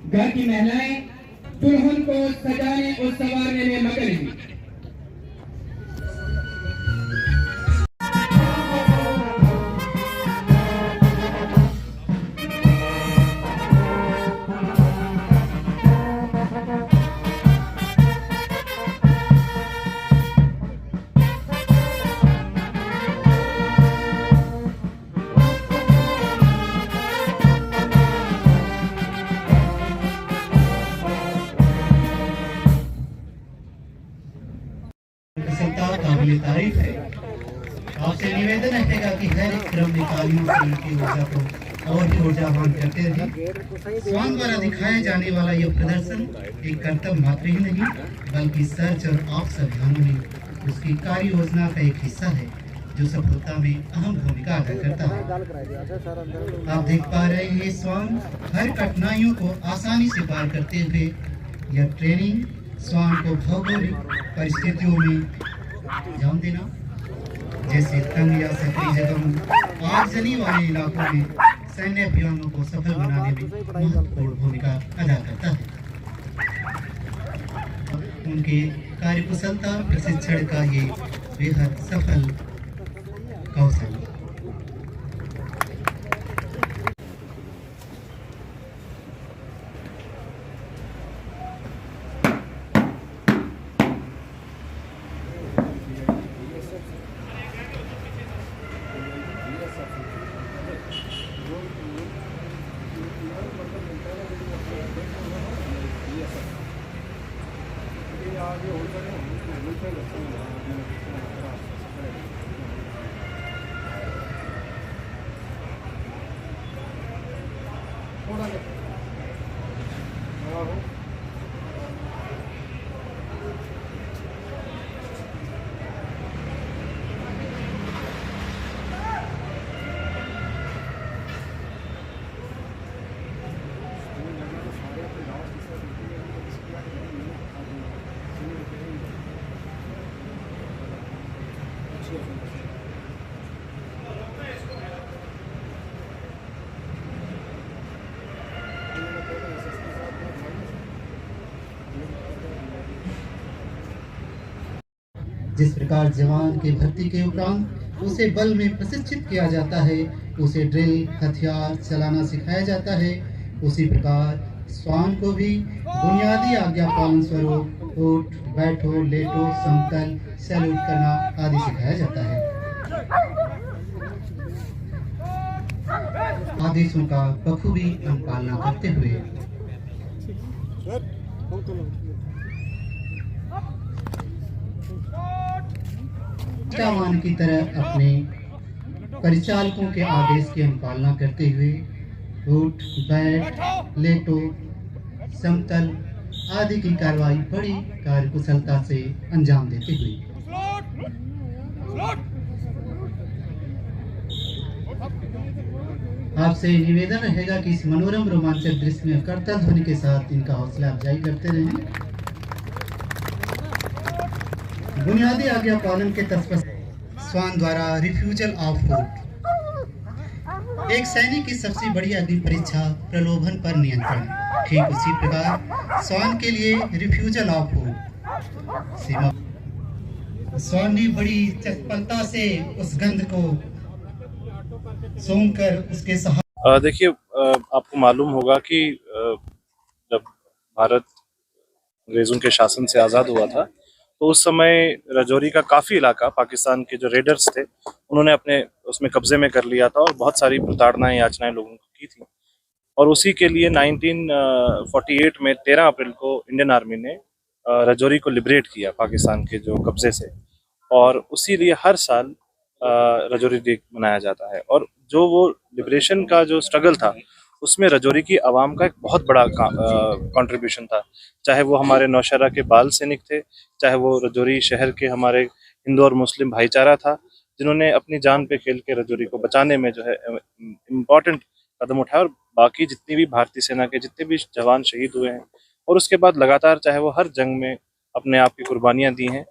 घर की महिलाएं दुल्हन को सजाने और संवारने में मगन हैं। काबिल तारीफ है। आपसे निवेदन रहेगा कि हर एक क्रम निकालियों से उनकी ऊर्जा को और भी ऊर्जावान करते रहे। स्वान द्वारा दिखाया जाने वाला यह प्रदर्शन एक कर्तव्य मात्र ही नहीं बल्कि सर्च और ऑप्स अभियानों में उसकी कार्य योजना का एक हिस्सा है जो सफलता में अहम भूमिका अदा करता है। आप देख पा रहे हैं स्वान हर कठिनाइयों को आसानी से पार करते हुए यह ट्रेनिंग स्वान को भौगोलिक परिस्थितियों में ध्यान देना जैसे तंग या सक्रिय जगहों आगजनी वाले इलाकों में सैन्य अभियानों को सफल बनाने में महत्वपूर्ण भूमिका अदा करता है। उनके कार्यकुशलता प्रशिक्षण का ये बेहद सफल कौशल। जिस प्रकार जवान के भर्ती के उपरांत उसे बल में प्रशिक्षित किया जाता है, उसे ड्रिल हथियार चलाना सिखाया जाता है, उसी प्रकार स्वान को भी बुनियादी आज्ञा पालन स्वरूप उठ बैठो लेटो समतल सैल्यूट करना आदि सिखाया जाता है। आदेशों का बखूबी अनुपालना करते हुए की तरह अपने परिचालकों के आदेश की अनुपालना करते हुए उठ बैठ लेटो समतल आदि की कार्रवाई बड़ी कार्यकुशलता से अंजाम देते हुए आपसे निवेदन रहेगा कि इस मनोरम रोमांचक दृश्य में करतल ध्वनि के साथ इनका हौसला अफजाई करते रहें। बुनियादी आज्ञा पालन के तत्पर स्वान द्वारा रिफ्यूजल ऑफ फूड। एक सैनिक की सबसे बड़ी अग्नि परीक्षा प्रलोभन पर नियंत्रण। ठीक उसी प्रकार स्वान के लिए रिफ्यूजल ऑफ फूड सीमा। स्वान ने बड़ी चपलता से उस गंध को सूंघकर उसके सहारे देखिए आपको मालूम होगा कि जब भारत अंग्रेजों के शासन से आज़ाद हुआ था तो उस समय राजौरी का काफ़ी इलाका पाकिस्तान के जो रेडर्स थे उन्होंने अपने उसमें कब्जे में कर लिया था और बहुत सारी प्रताड़नाएं याचनाएं लोगों को की थी। और उसी के लिए 1948 में 13 अप्रैल को इंडियन आर्मी ने रजौरी को लिबरेट किया पाकिस्तान के जो कब्जे से, और उसी लिए हर साल रजौरी डे मनाया जाता है। और जो वो लिबरेशन का जो स्ट्रगल था उसमें रजौरी की आवाम का एक बहुत बड़ा कंट्रीब्यूशन था, चाहे वो हमारे नौशहरा के बाल सैनिक थे, चाहे वो रजौरी शहर के हमारे हिंदू और मुस्लिम भाईचारा था, जिन्होंने अपनी जान पे खेल के रजौरी को बचाने में जो है इम्पोर्टेंट कदम उठाया। और बाकी जितनी भी भारतीय सेना के जितने भी जवान शहीद हुए हैं और उसके बाद लगातार चाहे वो हर जंग में अपने आप की कुर्बानियाँ दी हैं,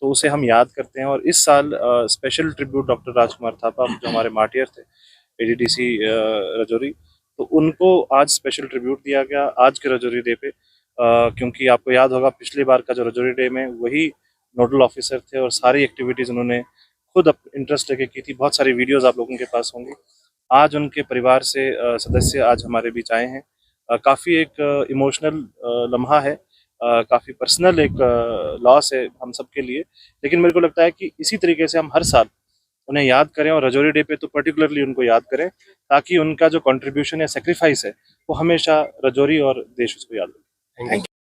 तो उसे हम याद करते हैं। और इस साल स्पेशल ट्रिब्यूट डॉक्टर राजकुमार थापा जो हमारे मार्टियर थे एडीडीसी रजौरी, तो उनको आज स्पेशल ट्रिब्यूट दिया गया आज के रजौरी डे पे, क्योंकि आपको याद होगा पिछली बार का जो रजौरी डे में वही नोडल ऑफिसर थे और सारी एक्टिविटीज़ उन्होंने खुद इंटरेस्ट लेके की थी। बहुत सारी वीडियोस आप लोगों के पास होंगी। आज उनके परिवार से सदस्य आज हमारे बीच आए हैं। काफ़ी एक इमोशनल लम्हा है, काफ़ी पर्सनल एक लॉस है हम सब के लिए, लेकिन मेरे को लगता है कि इसी तरीके से हम हर साल उन्हें याद करें और रजौरी डे पे तो पर्टिकुलरली उनको याद करें, ताकि उनका जो कंट्रीब्यूशन या सेक्रीफाइस है वो हमेशा रजौरी और देश उसको याद रखें। Thank you.